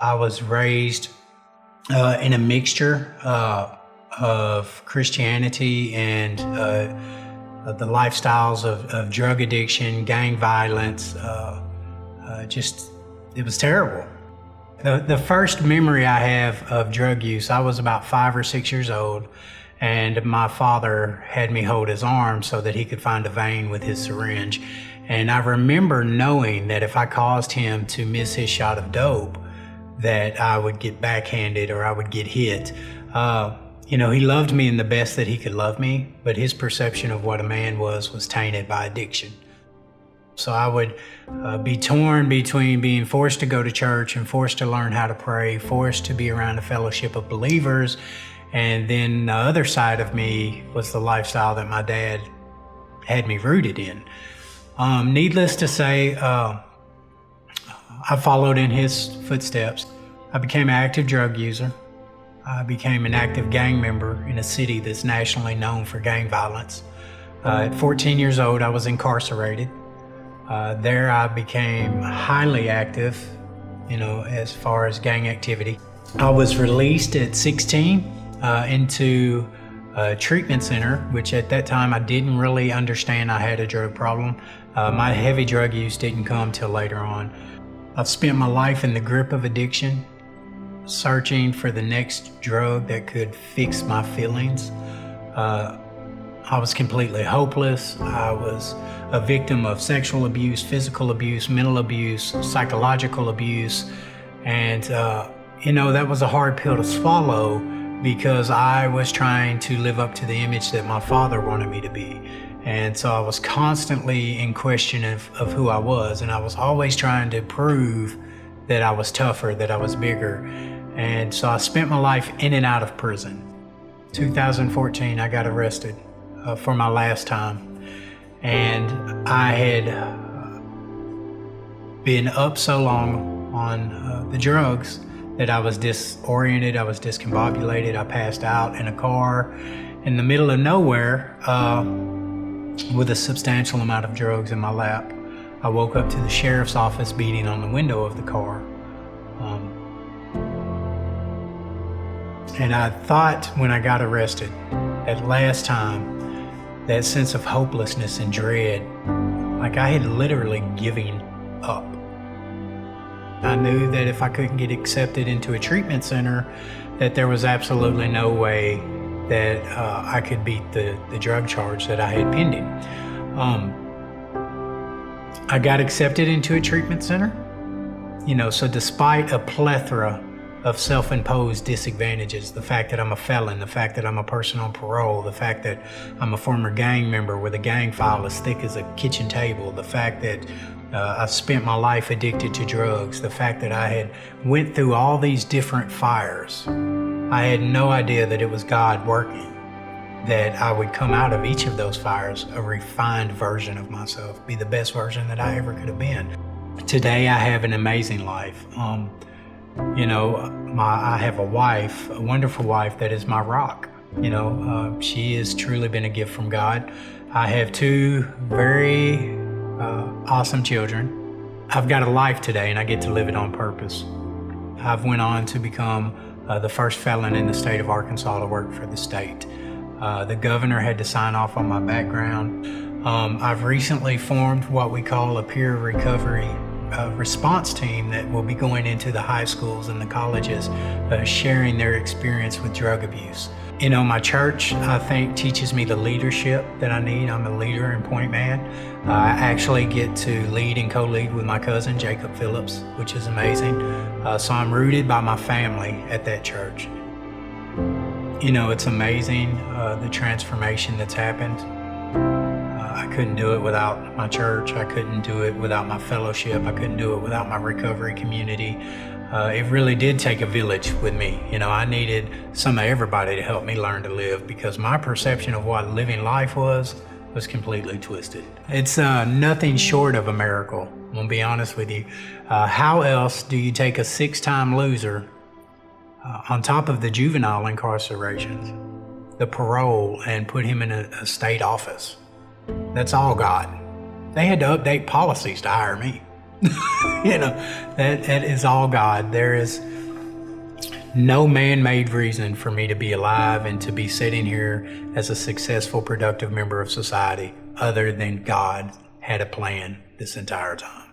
I was raised in a mixture of Christianity and the lifestyles of drug addiction, gang violence. It was terrible. The first memory I have of drug use, I was about 5 or 6 years old, and my father had me hold his arm so that he could find a vein with his syringe. And I remember knowing that if I caused him to miss his shot of dope, that I would get backhanded or I would get hit. He loved me in the best that he could love me, but his perception of what a man was tainted by addiction. So I would be torn between being forced to go to church and forced to learn how to pray, forced to be around a fellowship of believers, and then the other side of me was the lifestyle that my dad had me rooted in. Needless to say, I followed in his footsteps. I became an active drug user. I became an active gang member in a city that's nationally known for gang violence. At 14 years old, I was incarcerated. There I became highly active, as far as gang activity. I was released at 16 into a treatment center, which at that time I didn't really understand I had a drug problem. My heavy drug use didn't come till later on. I've spent my life in the grip of addiction, searching for the next drug that could fix my feelings. I was completely hopeless. I was a victim of sexual abuse, physical abuse, mental abuse, psychological abuse. And, that was a hard pill to swallow because I was trying to live up to the image that my father wanted me to be. And so I was constantly in question of who I was. And I was always trying to prove that I was tougher, that I was bigger. And so I spent my life in and out of prison. 2014, I got arrested for my last time. And I had been up so long on the drugs that I was disoriented, I was discombobulated, I passed out in a car in the middle of nowhere with a substantial amount of drugs in my lap. I woke up to the sheriff's office beating on the window of the car. And I thought when I got arrested, that last time, that sense of hopelessness and dread, like I had literally given up. I knew that if I couldn't get accepted into a treatment center, that there was absolutely no way that I could beat the drug charge that I had pending. I got accepted into a treatment center, so despite a plethora of self-imposed disadvantages, the fact that I'm a felon, the fact that I'm a person on parole, the fact that I'm a former gang member with a gang file as thick as a kitchen table, the fact that I've spent my life addicted to drugs, the fact that I had went through all these different fires, I had no idea that it was God working, that I would come out of each of those fires a refined version of myself, be the best version that I ever could have been. Today I have an amazing life. I have a wife, a wonderful wife that is my rock. She has truly been a gift from God. I have 2 very awesome children. I've got a life today and I get to live it on purpose. I've went on to become the first felon in the state of Arkansas to work for the state. The governor had to sign off on my background. I've recently formed what we call a peer recovery response team that will be going into the high schools and the colleges, sharing their experience with drug abuse. My church, I think, teaches me the leadership that I need. I'm a leader and point man. I actually get to lead and co-lead with my cousin, Jacob Phillips, which is amazing. So I'm rooted by my family at that church. It's amazing, the transformation that's happened. I couldn't do it without my church. I couldn't do it without my fellowship. I couldn't do it without my recovery community. It really did take a village with me. I needed some of everybody to help me learn to live because my perception of what living life was completely twisted. It's nothing short of a miracle, I'm gonna be honest with you. How else do you take a 6-time loser on top of the juvenile incarcerations, the parole, and put him in a state office? That's all God. They had to update policies to hire me. You know, that is all God. There is no man-made reason for me to be alive and to be sitting here as a successful, productive member of society other than God had a plan this entire time.